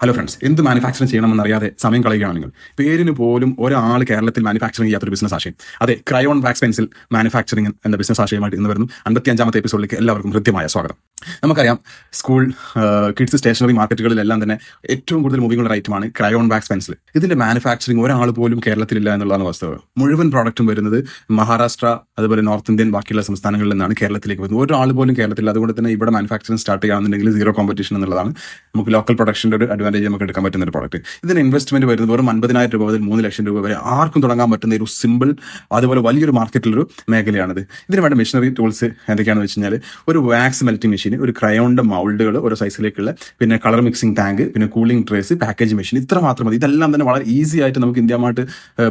Hello friends, എന്ത് manufacturing ചെയ്യണമെന്നറിയാതെ സമയം കളയുകയാണ് നിങ്ങൾ. പേരിന് പോലും ഒരാൾ കേരളത്തിൽ മാനുഫാക്ചറിങ് ചെയ്യാത്തൊരു ബിസിനസ് ആശയം. അതെ, ക്രയോൺ വാക്സ് പെൻസിൽ മാനുഫാക്ചറിങ് എന്ന ബിസിനസ് ആശയമായിട്ട് ഇന്ന് വരുന്നു. 55ാമത്തെ എപ്പിസോഡിലേക്ക് എല്ലാവർക്കും ഹൃദ്യമായ സ്വാഗതം. നമുക്കറിയാം, സ്കൂൾ കിഡ്സ് സ്റ്റേഷനറി മാർക്കറ്റുകളിലെല്ലാം തന്നെ ഏറ്റവും കൂടുതൽ മൂവിംഗ് ഉള്ള ഐറ്റമാണ് ക്രയോൺ വാക്സ് പെൻസിൽ. ഇതിന്റെ മാനുഫാക്ചറിങ് ഒരാൾ പോലും കേരളത്തിലില്ല എന്നുള്ളതാണ് വസ്തുത. മുഴുവൻ പ്രോഡക്റ്റും വരുന്നത് മഹാരാഷ്ട്ര, അതുപോലെ നോർത്ത് ഇന്ത്യൻ ബാക്കിയുള്ള സംസ്ഥാനങ്ങളിൽ നിന്നാണ് കേരളത്തിലേക്ക് വരുന്നത്. ഒരാൾ പോലും കേരളത്തിൽ. അതുകൊണ്ട് തന്നെ ഇവിടെ മാനുഫാക്ചറിങ് സ്റ്റാർട്ട് ചെയ്യുകയാണെന്നുണ്ടെങ്കിൽ സീറോ കോമ്പറ്റീഷൻ എന്നുള്ളതാണ്. നമുക്ക് ലോക്കൽ പ്രൊഡക്ഷൻ്റെ ഒരു അഡ്വാൻറ്റേജ് നമുക്ക് എടുക്കാൻ പറ്റുന്ന ഒരു പ്രോഡക്റ്റ്. ഇതിന് ഇൻവെസ്റ്റ്മെന്റ് വരുന്നത് വെറും 50,000 രൂപ മുതൽ 3 ലക്ഷം രൂപ വരെ ആർക്കും തുടങ്ങാൻ പറ്റുന്ന ഒരു സിമ്പിൾ, അതുപോലെ വലിയൊരു മാർക്കറ്റിലൊരു മേഖലയാണിത്. ഇതിന് വേണ്ട മെഷീനറി ടൂൾസ് എന്തൊക്കെയാണെന്ന് വെച്ച് കഴിഞ്ഞാൽ, ഒരു വാക്സ് മെൽറ്റിംഗ് മെഷീൻ, ഒരു ക്രയോണിന്റെ മൗൾഡുകൾ ഓരോ സൈസിലേക്കുള്ള, പിന്നെ കളർ മിക്സിംഗ് ടാങ്ക്, പിന്നെ കൂളിംഗ് ട്രേസ്, പാക്കേജ് മെഷീൻ, ഇത്ര മാത്രം മതി. ഇതെല്ലാം തന്നെ വളരെ ഈസി ആയിട്ട് നമുക്ക് ഇന്ത്യ മാർട്ട്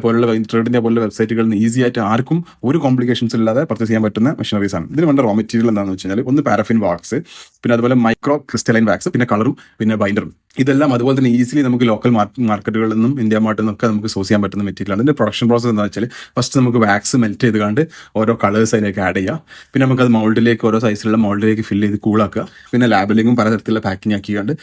പോലുള്ള ട്രേഡ് ഇന്ത്യ പോലുള്ള വെബ്സൈറ്റുകളിൽ നിന്ന് ഈസി ആയിട്ട് ആർക്കും ഒരു കോംപ്ലിക്കേഷൻസ് ഇല്ലാതെ പർച്ചേസ് ചെയ്യാൻ പറ്റുന്ന മെഷീനറീസ് ആണ്. ഇതിന് വേണ്ട റോ മെറ്റീരിയൽ എന്താണെന്ന് വെച്ച് കഴിഞ്ഞാൽ, ഒന്ന് പാരഫിൻ വാക്സ്, പിന്നെ അതുപോലെ മൈക്രോ ക്രിസ്റ്റലൈൻ വാക്സ്, പിന്നെ കളറും പിന്നെ ബൈൻഡറും. ഇതെല്ലാം അതുപോലെ തന്നെ ഈസിലി നമുക്ക് ലോക്കൽ മാർക്കറ്റുകളിൽ നിന്നും ഇന്ത്യ മാർട്ടിൽ നിന്നൊക്കെ നമുക്ക് സോഴ്സ് ചെയ്യാൻ പറ്റുന്ന മെറ്റീരിയലാണ്. ഇതിന്റെ പ്രൊഡക്ഷൻ പ്രോസസ് എന്താ വെച്ചാൽ, ഫസ്റ്റ് നമുക്ക് വാക്സ് മെൽറ്റ് ചെയ്ത് കണ്ട് ഓരോ കളേഴ്സ് അതിലേക്ക് ആഡ് ചെയ്യുക. പിന്നെ നമുക്ക് അത് മൗൾഡിലേക്ക്, ഓരോ സൈസിലുള്ള മൗൾഡിലേക്ക് ഫില്ല് ചെയ്ത് കൂളാക്കുക. പിന്നെ ലാബിലേക്കും പലതരത്തിലുള്ള പാക്കിംഗ് ആക്കിയാണ്ട്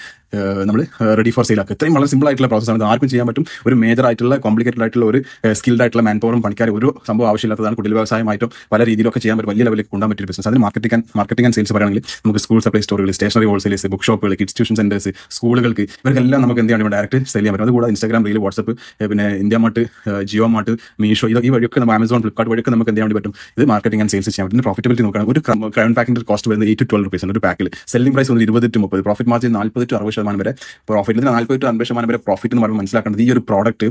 നമ്മൾ റെഡി ഫോർ സെയിൽ ആക്കുക. ഇത്രയും വളരെ സിമ്പിൾ ആയിട്ടുള്ള പ്രോസസ്സാണ്. ഇത് ആർക്കും ചെയ്യാൻ പറ്റും. ഒരു മേജർ ആയിട്ടുള്ള കോംപ്ലിക്കേറ്റഡ് ആയിട്ടുള്ള ഒരു സ്കിൽഡ് ആയിട്ടുള്ള മാൻ പവറും പണിക്കാർ ഒരു സംഭവം ആവശ്യമില്ലാത്തതാണ്. കുടിൽ വ്യവസായമായിട്ടും പല രീതിയിലൊക്കെ ചെയ്യാൻ പറ്റും. വലിയ ലെവലിലേക്ക് കൊണ്ടുപോകാൻ പറ്റിയ ബിസിനസ്. അതിന് മാർക്കറ്റിംഗ് ആൻഡ് സെയിൽസ് പറയുകയാണെങ്കിൽ നമുക്ക് സ്കൂൾ സപ്ലൈ സ്റ്റോറുകൾ, സ്റ്റേഷനറി ഹോൾസെയിലേഴ്സ്, ബുക്ക് ഷോപ്പുകൾ, കിഡ്സ് ട്യൂഷൻ സെന്റേഴ്സ്, സ്കൂളുകൾക്ക്, ഇവർക്കെല്ലാം നമുക്ക് എന്ത് ചെയ്യാൻ ഡയറക്റ്റ് സെയിൽ ചെയ്യാൻ പറ്റും. അതുകൂടാതെ ഇൻസ്റ്റാഗ്രാം റീൽ, വാട്സ്ആപ്പ്, പിന്നെ India Mart, Jio Mart, Meesho, ഈ വഴിയൊക്കെ നമുക്ക് ആമസോൺ, ഫ്ലിപ്കാർട്ട് വഴിയൊക്കെ നമുക്ക് എന്ത് ചെയ്യാൻ പറ്റും. ഇത് മാർക്കറ്റിംഗ് ആൻഡ് സെയിൽസ് ചെയ്യാൻ പറ്റും. പ്രോഫിറ്റബിലിറ്റി നോക്കുകയാണ്. ഒരു ക്രയോൺ പാക്കിന്റെ കോസ്റ്റ് വരുന്നത് 8 to 12 rupees ആണ് ഒരു പാക്കിൽ. സെല്ലിംഗ് പ്രൈസ് വന്ന് 20 to 30. പ്രോഫിറ്റ് മാർജിൻ 40 to 60% വരെ പ്രോഫിറ്റ്. 40 to 50% വരെ പ്രോഫിറ്റ് എന്ന് പറയുമ്പോൾ മനസ്സിലാക്കേണ്ടത്, ഈ ഒരു പ്രോഡക്റ്റ്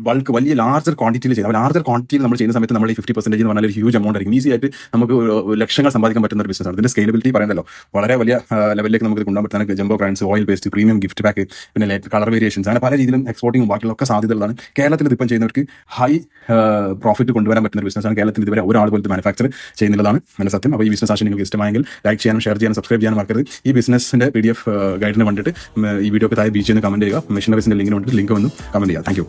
ബൾക്ക് വലിയ ലാർജർ ക്വാണ്ടിറ്റിയിൽ ചെയ്യും. ലാർജർ ക്വാണ്ടിറ്റിയിൽ നമ്മൾ ചെയ്യുന്ന സമയത്ത് നമ്മൾ ഈ 50% എന്ന് പറഞ്ഞാൽ ഒരു ഹ്യൂജ് എമൗണ്ട് ആയിരിക്കും. ഈസി ആയിട്ട് നമുക്ക് ലക്ഷങ്ങൾ സമ്പാദിക്കാൻ പറ്റുന്ന ഒരു ബിസിനസ്സാണ്. ഇതിന്റെ സ്കെയിലബിലിറ്റി പറയുന്നല്ലോ, വളരെ വലിയ ലെവലിലേക്ക് നമുക്ക് കൊണ്ടുപോകാൻ പറ്റുന്ന jumbo brands, oil paste, premium gift pack, പിന്നെ കളർ വേരിയേഷൻസ്, അങ്ങനെ പല രീതിയിലും എക്സ്പോർട്ടിംഗ് ബാക്കിയുള്ളൊക്കെ സാധ്യതകളാണ്. കേരളത്തിൽ ഇതിപ്പം ചെയ്യുന്നവർക്ക് ഹൈ പ്രോഫിറ്റ് കൊണ്ടുവരാൻ പറ്റുന്ന ഒരു ബിസിനസ്സാണ്. കേരളത്തിൽ ഇതുവരെ ഒരാൾ പോലത്തെ മാനുഫാക്ചർ ചെയ്യുന്നതാണ് എൻ്റെ സത്യം. അപ്പോൾ ഈ ബിസിനസ് ആശയം നിങ്ങൾക്ക് ഇഷ്ടമായെങ്കിൽ ലൈക്ക് ചെയ്യാനും ഷെയർ ചെയ്യാനും സബ്സ്ക്രൈബ് ചെയ്യാനും മറക്കരുത്. ഈ ബിസിനസിന്റെ PDF ഗൈഡിന് വേണ്ടിയിട്ട് ഈ വീഡിയോക്ക് താഴെ ബീച്ച് എന്ന് കമന്റ് ചെയ്യുക. മെഷീനറീസിന്റെ ലിങ്കിന് വേണ്ടിയിട്ട് ലിങ്ക് വന്ന് കമന്റ് ചെയ്യുക. Thank you.